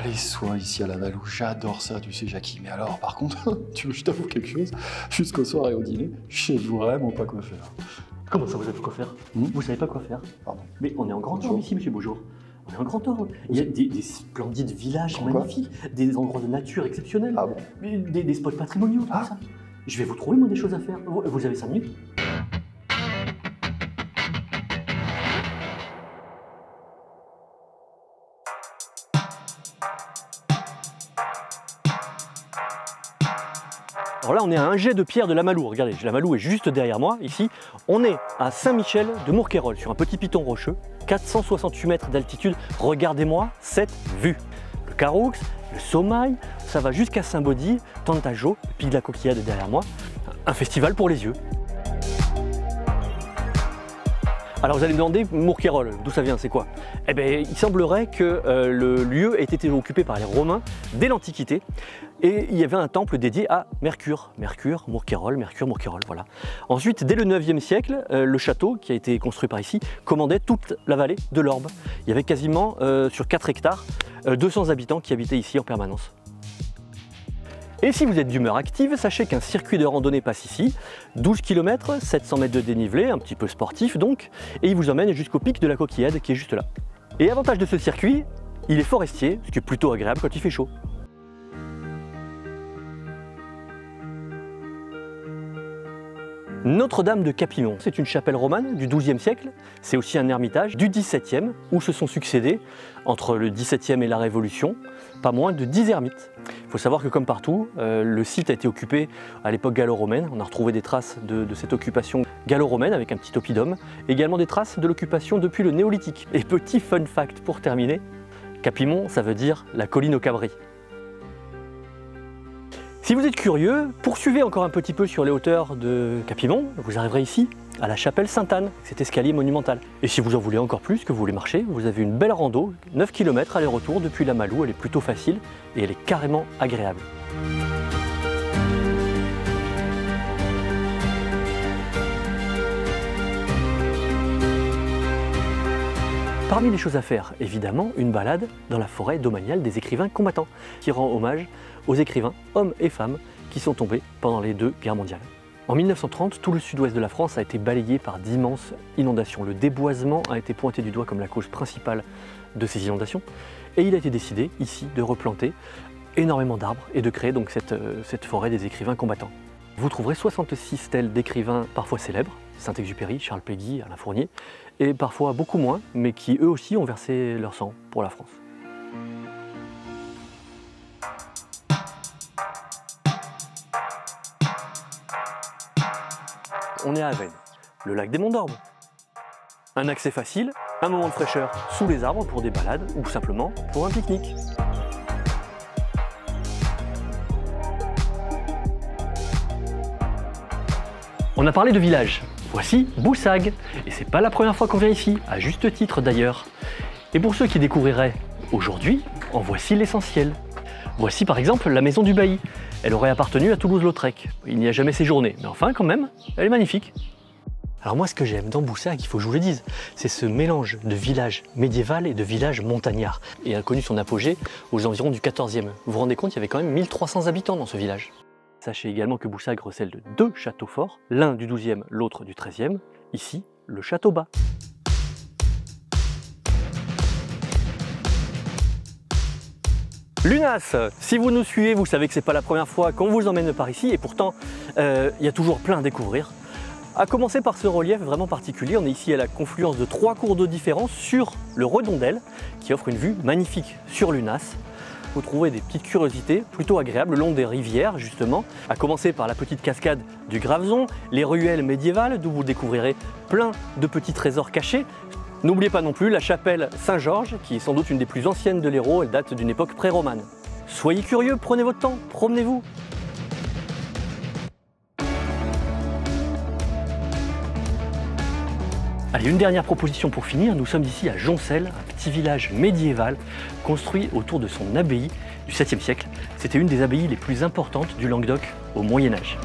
les soins ici à la Malou, j'adore ça, tu sais Jackie. Mais alors, par contre, tu veux que je t'avoue quelque chose? Jusqu'au soir et au dîner, je sais vraiment pas quoi faire. Comment ça, vous savez quoi faire? Vous savez pas quoi faire? Pardon. Mais on est en Grand Orbe ici, monsieur Beaujour. On est en Grand Orbe. Il y a des splendides villages magnifiques, des endroits de nature exceptionnels, Ah bon? des spots patrimoniaux, tout ça. Je vais vous trouver, moi, des choses à faire. Vous avez 5 minutes? Alors là, on est à un jet de pierre de la Malou. Regardez, la Malou est juste derrière moi. Ici, on est à Saint-Michel de Mourquérolles, sur un petit piton rocheux, 468 mètres d'altitude. Regardez-moi cette vue. Le Caroux, le Sommail, ça va jusqu'à Saint-Baudy, Tentajo, le pic de la Coquillade derrière moi. Un festival pour les yeux. Alors vous allez me demander, Mourquérolles, d'où ça vient, c'est quoi? Eh bien, il semblerait que le lieu ait été occupé par les Romains dès l'Antiquité et il y avait un temple dédié à Mercure. Mercure, Mourquérolles, voilà. Ensuite, dès le 9e siècle, le château qui a été construit par ici commandait toute la vallée de l'Orbe. Il y avait quasiment, sur 4 hectares, 200 habitants qui habitaient ici en permanence. Et si vous êtes d'humeur active, sachez qu'un circuit de randonnée passe ici, 12 km, 700 mètres de dénivelé, un petit peu sportif donc, et il vous emmène jusqu'au pic de la Coquillade qui est juste là. Et avantage de ce circuit, il est forestier, ce qui est plutôt agréable quand il fait chaud. Notre-Dame de Capimont, c'est une chapelle romane du XIIe siècle, c'est aussi un ermitage du XVIIe où se sont succédés, entre le XVIIe et la Révolution, pas moins de 10 ermites. Il faut savoir que comme partout, le site a été occupé à l'époque gallo-romaine, on a retrouvé des traces de cette occupation gallo-romaine avec un petit oppidum, également des traces de l'occupation depuis le néolithique. Et petit fun fact pour terminer, Capimont ça veut dire la colline aux cabris. Si vous êtes curieux, poursuivez encore un petit peu sur les hauteurs de Capimont, vous arriverez ici, à la chapelle Sainte-Anne, cet escalier monumental. Et si vous en voulez encore plus, que vous voulez marcher, vous avez une belle rando, 9 km aller-retour depuis la Malou, elle est plutôt facile et elle est carrément agréable. Parmi les choses à faire, évidemment, une balade dans la forêt domaniale des écrivains combattants, qui rend hommage aux écrivains, hommes et femmes, qui sont tombés pendant les 2 guerres mondiales. En 1930, tout le sud-ouest de la France a été balayé par d'immenses inondations. Le déboisement a été pointé du doigt comme la cause principale de ces inondations, et il a été décidé, ici, de replanter énormément d'arbres et de créer donc cette forêt des écrivains combattants. Vous trouverez 66 stèles d'écrivains parfois célèbres, Saint-Exupéry, Charles Péguy, Alain Fournier, et parfois beaucoup moins, mais qui eux aussi ont versé leur sang pour la France. On est à Avesnes, le lac des Monts d'Orbe. Un accès facile, un moment de fraîcheur sous les arbres pour des balades ou simplement pour un pique-nique. On a parlé de village, voici Boussagues, et c'est pas la première fois qu'on vient ici, à juste titre d'ailleurs. Et pour ceux qui découvriraient aujourd'hui, en voici l'essentiel. Voici par exemple la maison du bailli. Elle aurait appartenu à Toulouse-Lautrec. Il n'y a jamais séjourné, mais enfin quand même, elle est magnifique. Alors moi ce que j'aime dans Boussagues, il faut que je vous le dise, c'est ce mélange de village médiéval et de village montagnard. Et elle a connu son apogée aux environs du 14e. Vous vous rendez compte, il y avait quand même 1300 habitants dans ce village. Sachez également que Boussagues recèle de 2 châteaux forts, l'un du 12e, l'autre du 13e, ici le château bas. Lunas, si vous nous suivez, vous savez que c'est pas la première fois qu'on vous emmène par ici et pourtant il y a toujours plein à découvrir. À commencer par ce relief vraiment particulier, on est ici à la confluence de 3 cours d'eau différents sur le Redondel qui offre une vue magnifique sur Lunas. Vous trouvez des petites curiosités plutôt agréables le long des rivières justement, à commencer par la petite cascade du Gravezon, les ruelles médiévales d'où vous découvrirez plein de petits trésors cachés. N'oubliez pas non plus la chapelle Saint-Georges, qui est sans doute une des plus anciennes de l'Hérault, elle date d'une époque pré-romane. Soyez curieux, prenez votre temps, promenez-vous. Allez, une dernière proposition pour finir, nous sommes ici à Joncel, un petit village médiéval construit autour de son abbaye du 7e siècle. C'était une des abbayes les plus importantes du Languedoc au Moyen-Âge.